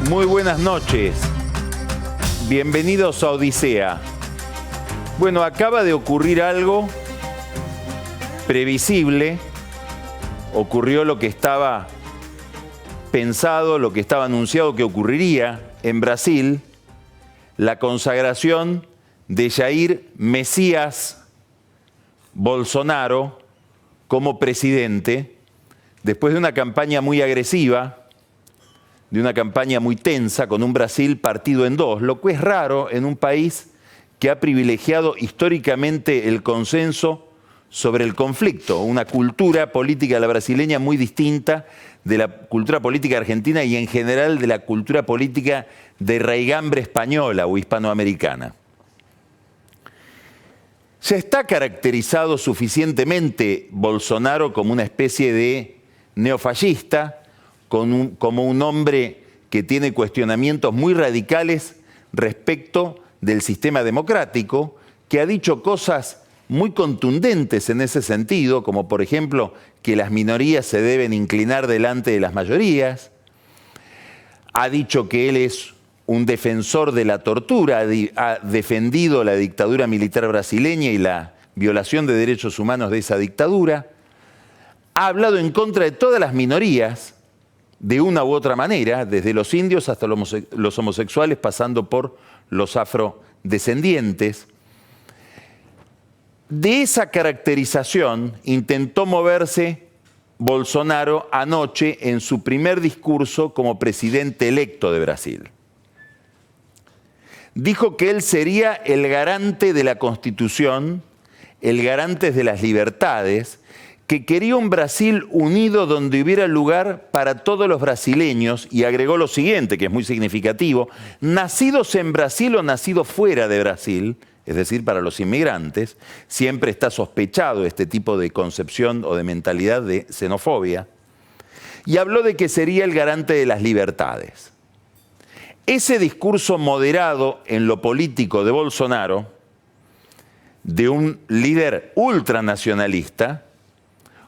Muy buenas noches. Bienvenidos a Odisea. Bueno, acaba de ocurrir algo previsible. Ocurrió lo que estaba pensado, lo que estaba anunciado que ocurriría en Brasil, la consagración de Jair Mesías Bolsonaro como presidente, después de una campaña muy agresiva, de una campaña muy tensa, con un Brasil partido en dos, lo que es raro en un país que ha privilegiado históricamente el consenso sobre el conflicto, una cultura política la brasileña muy distinta de la cultura política argentina y en general de la cultura política de raigambre española o hispanoamericana. Se está caracterizado suficientemente Bolsonaro como una especie de neofascista, como un hombre que tiene cuestionamientos muy radicales respecto del sistema democrático, que ha dicho cosas muy contundentes en ese sentido, como por ejemplo que las minorías se deben inclinar delante de las mayorías. Ha dicho que él es un defensor de la tortura, ha defendido la dictadura militar brasileña y la violación de derechos humanos de esa dictadura. Ha hablado en contra de todas las minorías, de una u otra manera, desde los indios hasta los homosexuales, pasando por los afrodescendientes. De esa caracterización intentó moverse Bolsonaro anoche en su primer discurso como presidente electo de Brasil. Dijo que él sería el garante de la Constitución, el garante de las libertades, que quería un Brasil unido donde hubiera lugar para todos los brasileños, y agregó lo siguiente, que es muy significativo: nacidos en Brasil o nacidos fuera de Brasil, es decir, para los inmigrantes. Siempre está sospechado este tipo de concepción o de mentalidad de xenofobia. Y habló de que sería el garante de las libertades. Ese discurso moderado en lo político de Bolsonaro, de un líder ultranacionalista,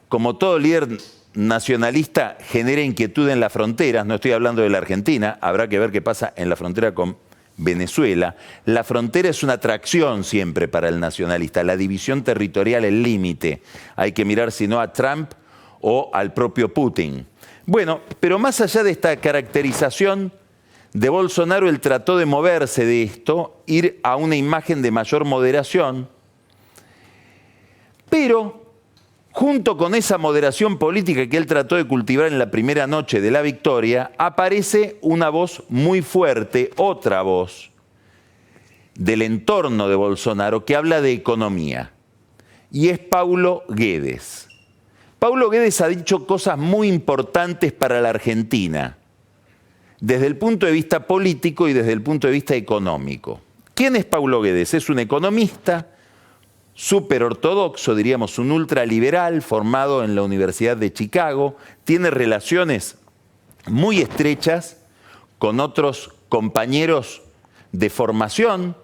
como todo líder nacionalista genera inquietud en las fronteras, no estoy hablando de la Argentina, habrá que ver qué pasa en la frontera con Venezuela. La frontera es una atracción siempre para el nacionalista, la división territorial, el límite. Hay que mirar si no a Trump o al propio Putin. Bueno, pero más allá de esta caracterización de Bolsonaro, él trató de moverse de esto, ir a una imagen de mayor moderación, pero junto con esa moderación política que él trató de cultivar en la primera noche de la victoria, aparece una voz muy fuerte, otra voz del entorno de Bolsonaro que habla de economía, y es Paulo Guedes. Paulo Guedes ha dicho cosas muy importantes para la Argentina, desde el punto de vista político y desde el punto de vista económico. ¿Quién es Paulo Guedes? Es un economista súper ortodoxo, diríamos un ultraliberal, formado en la Universidad de Chicago, tiene relaciones muy estrechas con otros compañeros de formación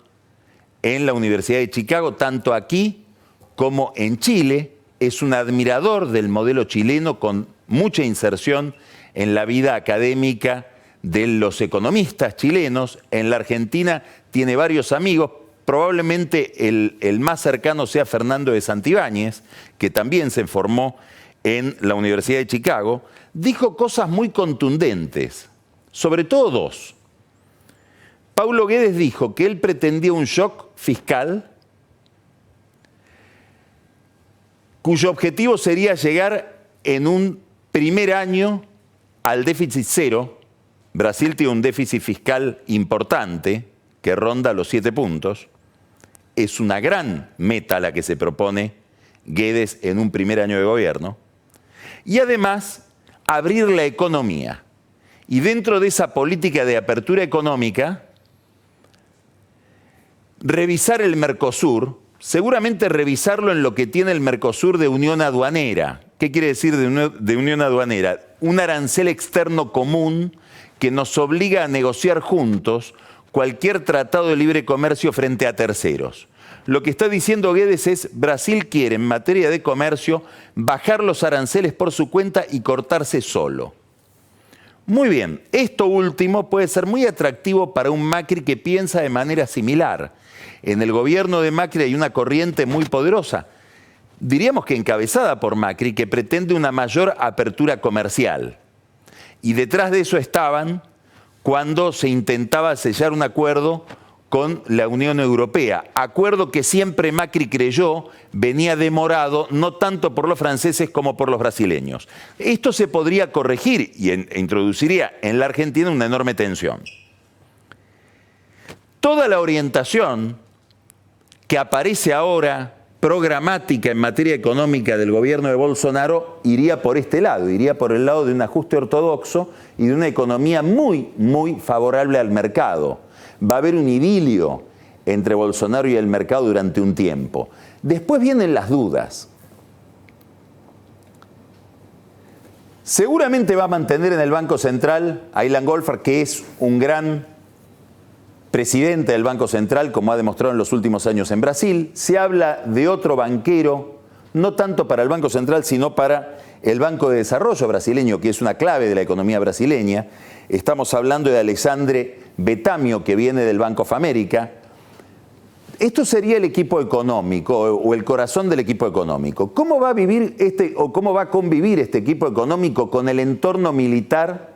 en la Universidad de Chicago, tanto aquí como en Chile. Es un admirador del modelo chileno, con mucha inserción en la vida académica de los economistas chilenos. En la Argentina tiene varios amigos. Probablemente el más cercano sea Fernando de Santibáñez, que también se formó en la Universidad de Chicago. Dijo cosas muy contundentes, sobre todo dos. Paulo Guedes dijo que él pretendía un shock fiscal cuyo objetivo sería llegar en un primer año al déficit cero. Brasil tiene un déficit fiscal importante que ronda los 7 puntos. Es una gran meta la que se propone Guedes en un primer año de gobierno. Y además, abrir la economía. Y dentro de esa política de apertura económica, revisar el Mercosur, seguramente revisarlo en lo que tiene el Mercosur de unión aduanera. ¿Qué quiere decir de unión aduanera? Un arancel externo común que nos obliga a negociar juntos cualquier tratado de libre comercio frente a terceros. Lo que está diciendo Guedes es: Brasil quiere en materia de comercio bajar los aranceles por su cuenta y cortarse solo. Muy bien, esto último puede ser muy atractivo para un Macri que piensa de manera similar. En el gobierno de Macri hay una corriente muy poderosa, diríamos que encabezada por Macri, que pretende una mayor apertura comercial. Y detrás de eso estaban cuando se intentaba sellar un acuerdo con la Unión Europea, acuerdo que siempre Macri creyó venía demorado, no tanto por los franceses como por los brasileños. Esto se podría corregir y introduciría en la Argentina una enorme tensión. Toda la orientación que aparece ahora programática en materia económica del gobierno de Bolsonaro iría por este lado, iría por el lado de un ajuste ortodoxo y de una economía muy, muy favorable al mercado. Va a haber un idilio entre Bolsonaro y el mercado durante un tiempo. Después vienen las dudas. Seguramente va a mantener en el Banco Central a Ilan Goldfarb, que es un gran presidente del Banco Central, como ha demostrado en los últimos años en Brasil. Se habla de otro banquero, no tanto para el Banco Central, sino para el Banco de Desarrollo brasileño, que es una clave de la economía brasileña. Estamos hablando de Alexandre Betamio, que viene del Bank of America. Esto sería el equipo económico o el corazón del equipo económico. ¿Cómo va a vivir cómo va a convivir este equipo económico con el entorno militar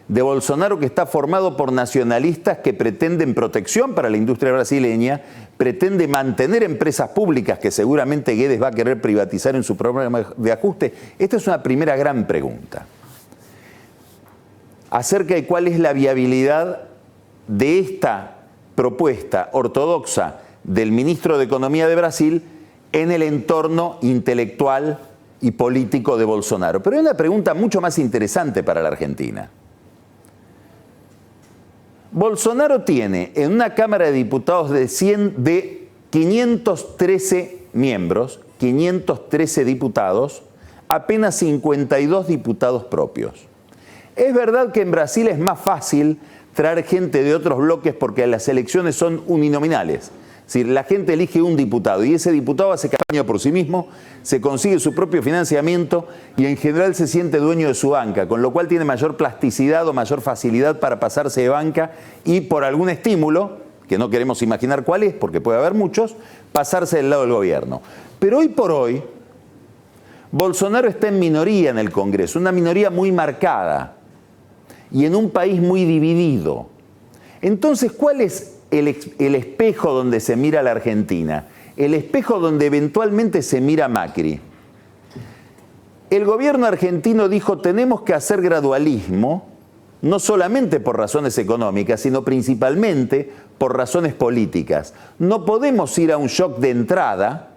de Bolsonaro, que está formado por nacionalistas que pretenden protección para la industria brasileña, pretende mantener empresas públicas que seguramente Guedes va a querer privatizar en su programa de ajuste? Esta es una primera gran pregunta acerca de cuál es la viabilidad de esta propuesta ortodoxa del ministro de Economía de Brasil en el entorno intelectual y político de Bolsonaro. Pero hay una pregunta mucho más interesante para la Argentina. Bolsonaro tiene en una Cámara de Diputados de 513 miembros, 513 diputados, apenas 52 diputados propios. Es verdad que en Brasil es más fácil traer gente de otros bloques porque las elecciones son uninominales. Es decir, la gente elige un diputado y ese diputado hace campaña por sí mismo, se consigue su propio financiamiento y en general se siente dueño de su banca, con lo cual tiene mayor plasticidad o mayor facilidad para pasarse de banca y por algún estímulo, que no queremos imaginar cuál es porque puede haber muchos, pasarse del lado del gobierno. Pero hoy por hoy, Bolsonaro está en minoría en el Congreso, una minoría muy marcada y en un país muy dividido. Entonces, ¿cuál es el espejo donde se mira la Argentina? El espejo donde eventualmente se mira Macri. El gobierno argentino dijo: tenemos que hacer gradualismo, no solamente por razones económicas, sino principalmente por razones políticas. No podemos ir a un shock de entrada.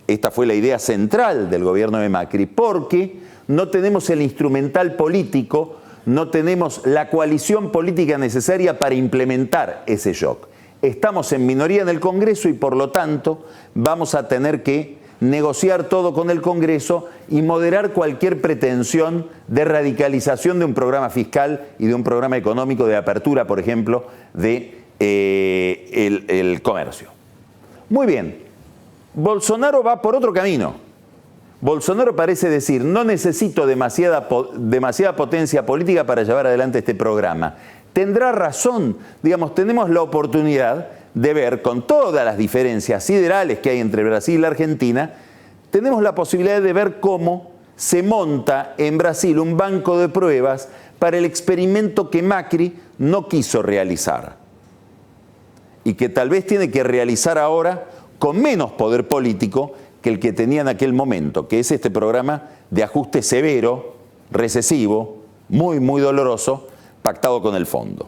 Esta fue la idea central del gobierno de Macri, porque no tenemos el instrumental político, no tenemos la coalición política necesaria para implementar ese shock. Estamos en minoría en el Congreso y por lo tanto vamos a tener que negociar todo con el Congreso y moderar cualquier pretensión de radicalización de un programa fiscal y de un programa económico de apertura, por ejemplo, de el comercio. Muy bien, Bolsonaro va por otro camino. Bolsonaro parece decir: no necesito demasiada potencia política para llevar adelante este programa. Tendrá razón, digamos, tenemos la oportunidad de ver, con todas las diferencias siderales que hay entre Brasil y la Argentina, tenemos la posibilidad de ver cómo se monta en Brasil un banco de pruebas para el experimento que Macri no quiso realizar y que tal vez tiene que realizar ahora con menos poder político que el que tenía en aquel momento, que es este programa de ajuste severo, recesivo, muy, muy doloroso, pactado con el fondo.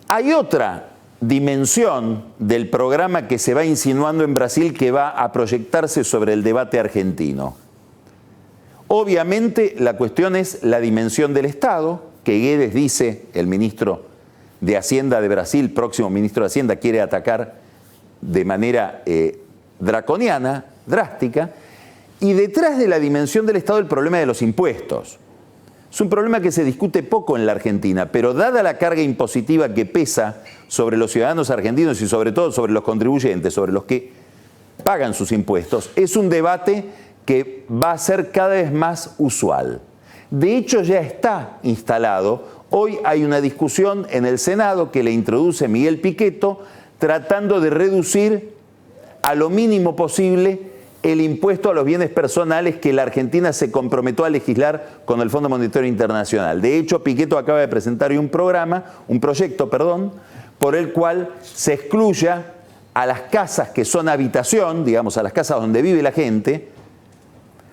Hay otra dimensión del programa que se va insinuando en Brasil que va a proyectarse sobre el debate argentino. Obviamente la cuestión es la dimensión del Estado, que Guedes dice, el ministro de Hacienda de Brasil, próximo ministro de Hacienda, quiere atacar de manera draconiana, drástica, y detrás de la dimensión del Estado el problema de los impuestos. Es un problema que se discute poco en la Argentina, pero dada la carga impositiva que pesa sobre los ciudadanos argentinos y sobre todo sobre los contribuyentes, sobre los que pagan sus impuestos, es un debate que va a ser cada vez más usual. De hecho, ya está instalado. Hoy hay una discusión en el Senado que le introduce Miguel Pichetto, tratando de reducir a lo mínimo posible el impuesto a los bienes personales que la Argentina se comprometió a legislar con el Fondo Monetario Internacional. De hecho, Pichetto acaba de presentar un proyecto, por el cual se excluya a las casas que son habitación, digamos, a las casas donde vive la gente.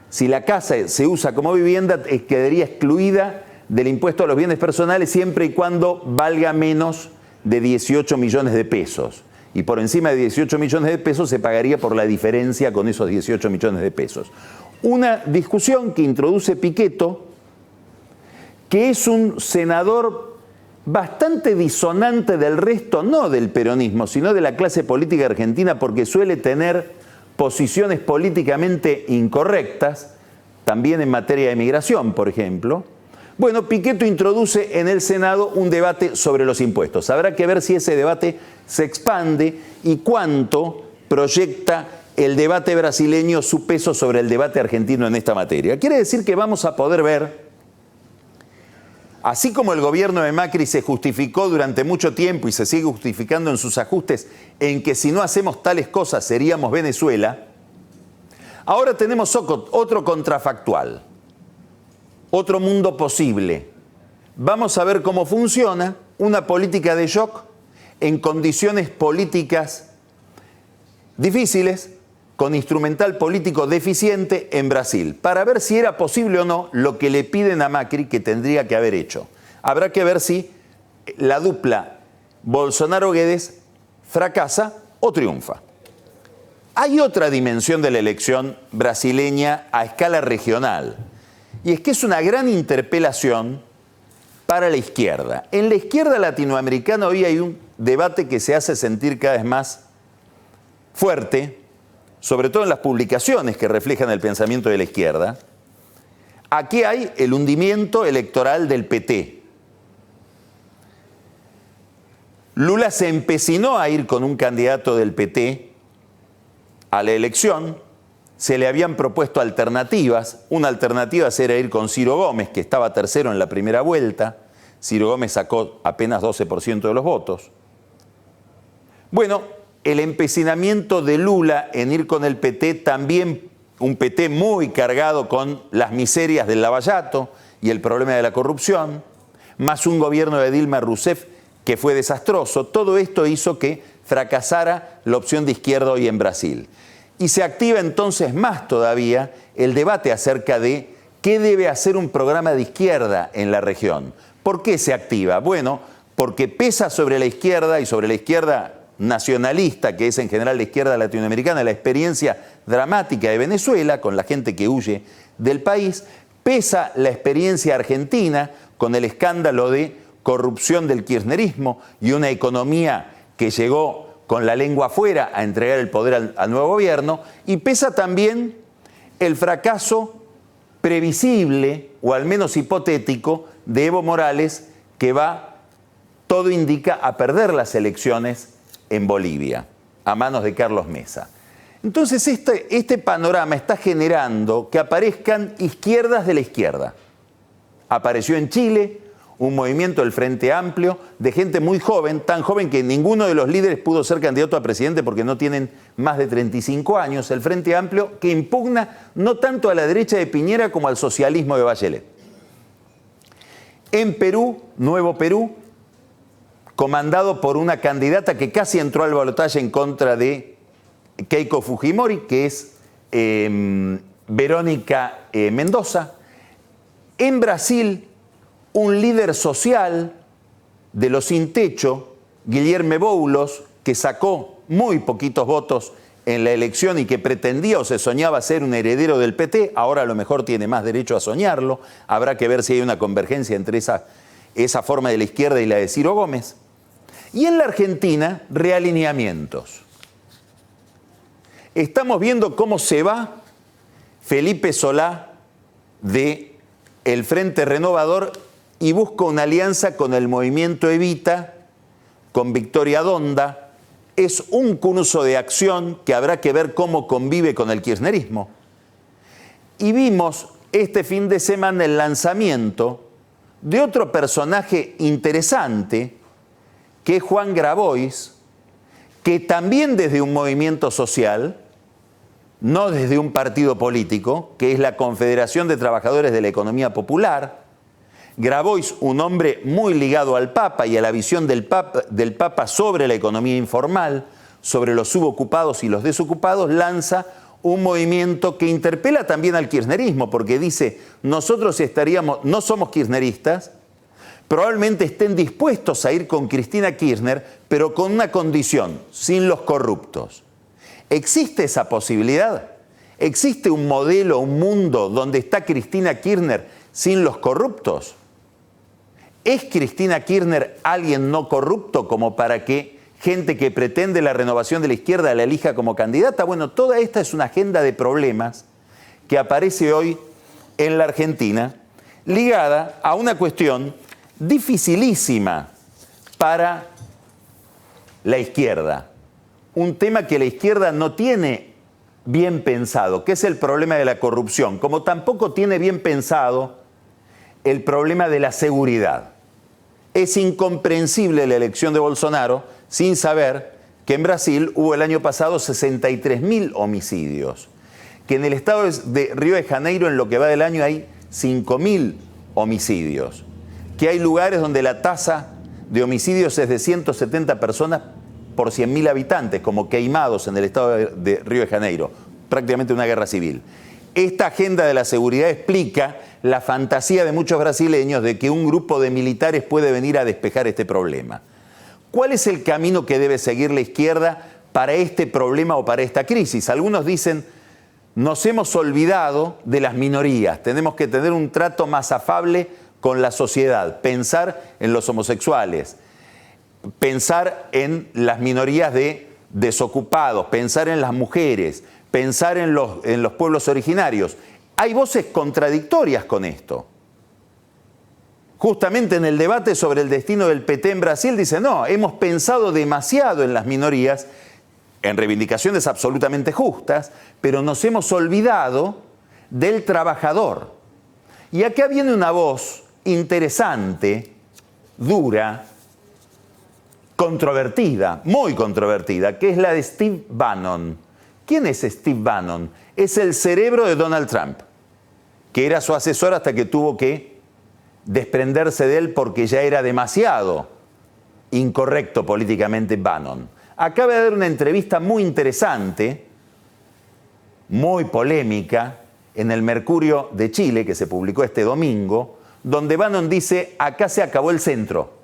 Si la casa se usa como vivienda, quedaría excluida del impuesto a los bienes personales siempre y cuando valga menos de 18 millones de pesos. Y por encima de 18 millones de pesos se pagaría por la diferencia con esos 18 millones de pesos. Una discusión que introduce Pichetto, que es un senador bastante disonante del resto, no del peronismo, sino de la clase política argentina, porque suele tener posiciones políticamente incorrectas, también en materia de migración, por ejemplo. Bueno, Pichetto introduce en el Senado un debate sobre los impuestos. Habrá que ver si ese debate se expande y cuánto proyecta el debate brasileño su peso sobre el debate argentino en esta materia. Quiere decir que vamos a poder ver, así como el gobierno de Macri se justificó durante mucho tiempo y se sigue justificando en sus ajustes en que si no hacemos tales cosas seríamos Venezuela, ahora tenemos otro contrafactual. Otro mundo posible. Vamos a ver cómo funciona una política de shock en condiciones políticas difíciles, con instrumental político deficiente en Brasil, para ver si era posible o no lo que le piden a Macri que tendría que haber hecho. Habrá que ver si la dupla Bolsonaro-Guedes fracasa o triunfa. Hay otra dimensión de la elección brasileña a escala regional. Y es que es una gran interpelación para la izquierda. En la izquierda latinoamericana hoy hay un debate que se hace sentir cada vez más fuerte, sobre todo en las publicaciones que reflejan el pensamiento de la izquierda. Aquí hay el hundimiento electoral del PT. Lula se empecinó a ir con un candidato del PT a la elección. Se le habían propuesto alternativas. Una alternativa era ir con Ciro Gómez, que estaba tercero en la primera vuelta. Ciro Gómez sacó apenas 12% de los votos. Bueno, el empecinamiento de Lula en ir con el PT, también un PT muy cargado con las miserias del lavallato y el problema de la corrupción, más un gobierno de Dilma Rousseff que fue desastroso. Todo esto hizo que fracasara la opción de izquierda hoy en Brasil. Y se activa entonces más todavía el debate acerca de qué debe hacer un programa de izquierda en la región. ¿Por qué se activa? Bueno, porque pesa sobre la izquierda y sobre la izquierda nacionalista, que es en general la izquierda latinoamericana, la experiencia dramática de Venezuela, con la gente que huye del país. Pesa la experiencia argentina, con el escándalo de corrupción del kirchnerismo y una economía que llegó con la lengua afuera a entregar el poder al nuevo gobierno, y pesa también el fracaso previsible, o al menos hipotético, de Evo Morales, que va, todo indica, a perder las elecciones en Bolivia, a manos de Carlos Mesa. Entonces este panorama está generando que aparezcan izquierdas de la izquierda. Apareció en Chile un movimiento del Frente Amplio de gente muy joven, tan joven que ninguno de los líderes pudo ser candidato a presidente porque no tienen más de 35 años, el Frente Amplio, que impugna no tanto a la derecha de Piñera como al socialismo de Bachelet. En Perú, Nuevo Perú, comandado por una candidata que casi entró al balotaje en contra de Keiko Fujimori, que es Verónica Mendoza. En Brasil, un líder social de los sin techo, Guilherme Boulos, que sacó muy poquitos votos en la elección y que pretendía o se soñaba ser un heredero del PT, ahora a lo mejor tiene más derecho a soñarlo. Habrá que ver si hay una convergencia entre esa forma de la izquierda y la de Ciro Gómez. Y en la Argentina, realineamientos. Estamos viendo cómo se va Felipe Solá del Frente Renovador y busca una alianza con el movimiento Evita, con Victoria Donda. Es un curso de acción que habrá que ver cómo convive con el kirchnerismo. Y vimos este fin de semana el lanzamiento de otro personaje interesante, que es Juan Grabois, que también desde un movimiento social, no desde un partido político, que es la Confederación de Trabajadores de la Economía Popular. Grabois, un hombre muy ligado al Papa y a la visión del Papa sobre la economía informal, sobre los subocupados y los desocupados, lanza un movimiento que interpela también al kirchnerismo, porque dice, nosotros no somos kirchneristas, probablemente estén dispuestos a ir con Cristina Kirchner, pero con una condición, sin los corruptos. ¿Existe esa posibilidad? ¿Existe un modelo, un mundo donde está Cristina Kirchner sin los corruptos? ¿Es Cristina Kirchner alguien no corrupto como para que gente que pretende la renovación de la izquierda la elija como candidata? Bueno, toda esta es una agenda de problemas que aparece hoy en la Argentina, ligada a una cuestión dificilísima para la izquierda. Un tema que la izquierda no tiene bien pensado, que es el problema de la corrupción, como tampoco tiene bien pensado el problema de la seguridad. Es incomprensible la elección de Bolsonaro sin saber que en Brasil hubo el año pasado 63.000 homicidios, que en el estado de Río de Janeiro en lo que va del año hay 5.000 homicidios, que hay lugares donde la tasa de homicidios es de 170 personas por 100.000 habitantes, como Queimados en el estado de Río de Janeiro, prácticamente una guerra civil. Esta agenda de la seguridad explica la fantasía de muchos brasileños de que un grupo de militares puede venir a despejar este problema. ¿Cuál es el camino que debe seguir la izquierda para este problema o para esta crisis? Algunos dicen, nos hemos olvidado de las minorías, tenemos que tener un trato más afable con la sociedad, pensar en los homosexuales, pensar en las minorías de desocupados, pensar en las mujeres, pensar en los pueblos originarios. Hay voces contradictorias con esto. Justamente en el debate sobre el destino del PT en Brasil dice, no, hemos pensado demasiado en las minorías, en reivindicaciones absolutamente justas, pero nos hemos olvidado del trabajador. Y acá viene una voz interesante, dura, controvertida, muy controvertida, que es la de Steve Bannon. ¿Quién es Steve Bannon? Es el cerebro de Donald Trump, que era su asesor hasta que tuvo que desprenderse de él porque ya era demasiado incorrecto políticamente Bannon. Acaba de dar una entrevista muy interesante, muy polémica, en el Mercurio de Chile, que se publicó este domingo, donde Bannon dice, acá se acabó el centro.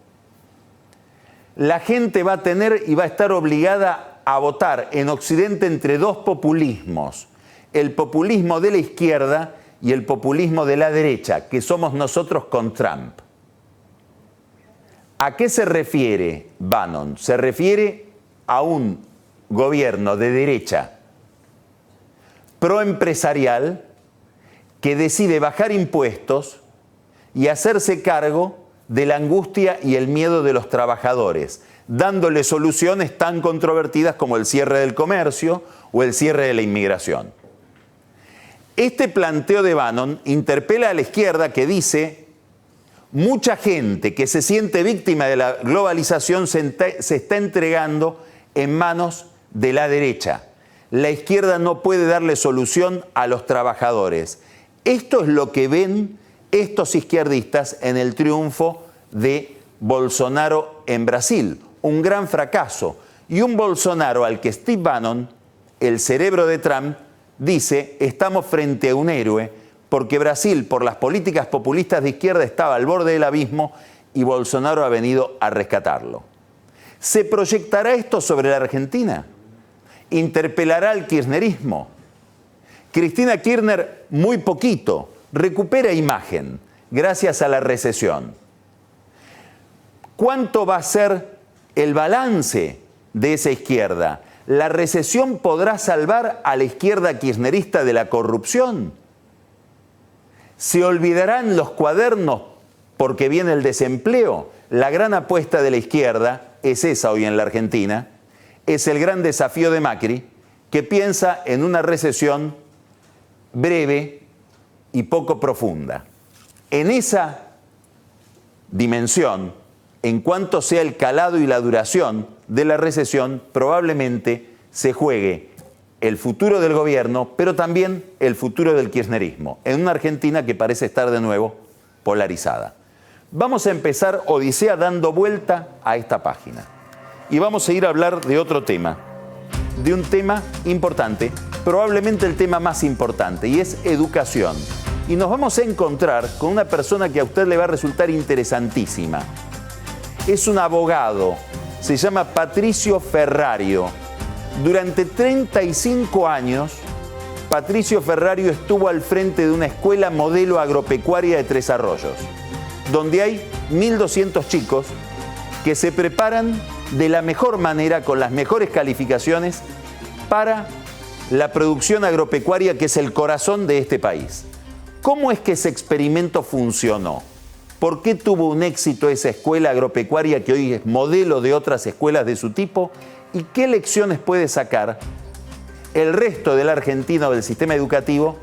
La gente va a tener y va a estar obligada a votar en Occidente entre dos populismos, el populismo de la izquierda y el populismo de la derecha, que somos nosotros con Trump. ¿A qué se refiere Bannon? Se refiere a un gobierno de derecha proempresarial que decide bajar impuestos y hacerse cargo de la angustia y el miedo de los trabajadores, dándole soluciones tan controvertidas como el cierre del comercio o el cierre de la inmigración. Este planteo de Bannon interpela a la izquierda que dice, mucha gente que se siente víctima de la globalización se está entregando en manos de la derecha. La izquierda no puede darle solución a los trabajadores. Esto es lo que ven estos izquierdistas en el triunfo de Bolsonaro en Brasil. Un gran fracaso. Y un Bolsonaro al que Steve Bannon, el cerebro de Trump, dice, estamos frente a un héroe, porque Brasil, por las políticas populistas de izquierda, estaba al borde del abismo y Bolsonaro ha venido a rescatarlo. ¿Se proyectará esto sobre la Argentina? ¿Interpelará al kirchnerismo? Cristina Kirchner, muy poquito, recupera imagen gracias a la recesión. ¿Cuánto va a ser el balance de esa izquierda? ¿La recesión podrá salvar a la izquierda kirchnerista de la corrupción? ¿Se olvidarán los cuadernos porque viene el desempleo? La gran apuesta de la izquierda es esa hoy en la Argentina. Es el gran desafío de Macri, que piensa en una recesión breve y poco profunda. En esa dimensión, en cuanto sea el calado y la duración de la recesión, probablemente se juegue el futuro del gobierno, pero también el futuro del kirchnerismo, en una Argentina que parece estar de nuevo polarizada. Vamos a empezar Odisea dando vuelta a esta página. Y vamos a ir a hablar de otro tema, de un tema importante, probablemente el tema más importante, y es educación. Y nos vamos a encontrar con una persona que a usted le va a resultar interesantísima. Es un abogado, se llama Patricio Ferrario. Durante 35 años, Patricio Ferrario estuvo al frente de una escuela modelo agropecuaria de Tres Arroyos, donde hay 1.200 chicos que se preparan de la mejor manera, con las mejores calificaciones, para la producción agropecuaria, que es el corazón de este país. ¿Cómo es que ese experimento funcionó? ¿Por qué tuvo un éxito esa escuela agropecuaria que hoy es modelo de otras escuelas de su tipo? ¿Y qué lecciones puede sacar el resto de la Argentina o del sistema educativo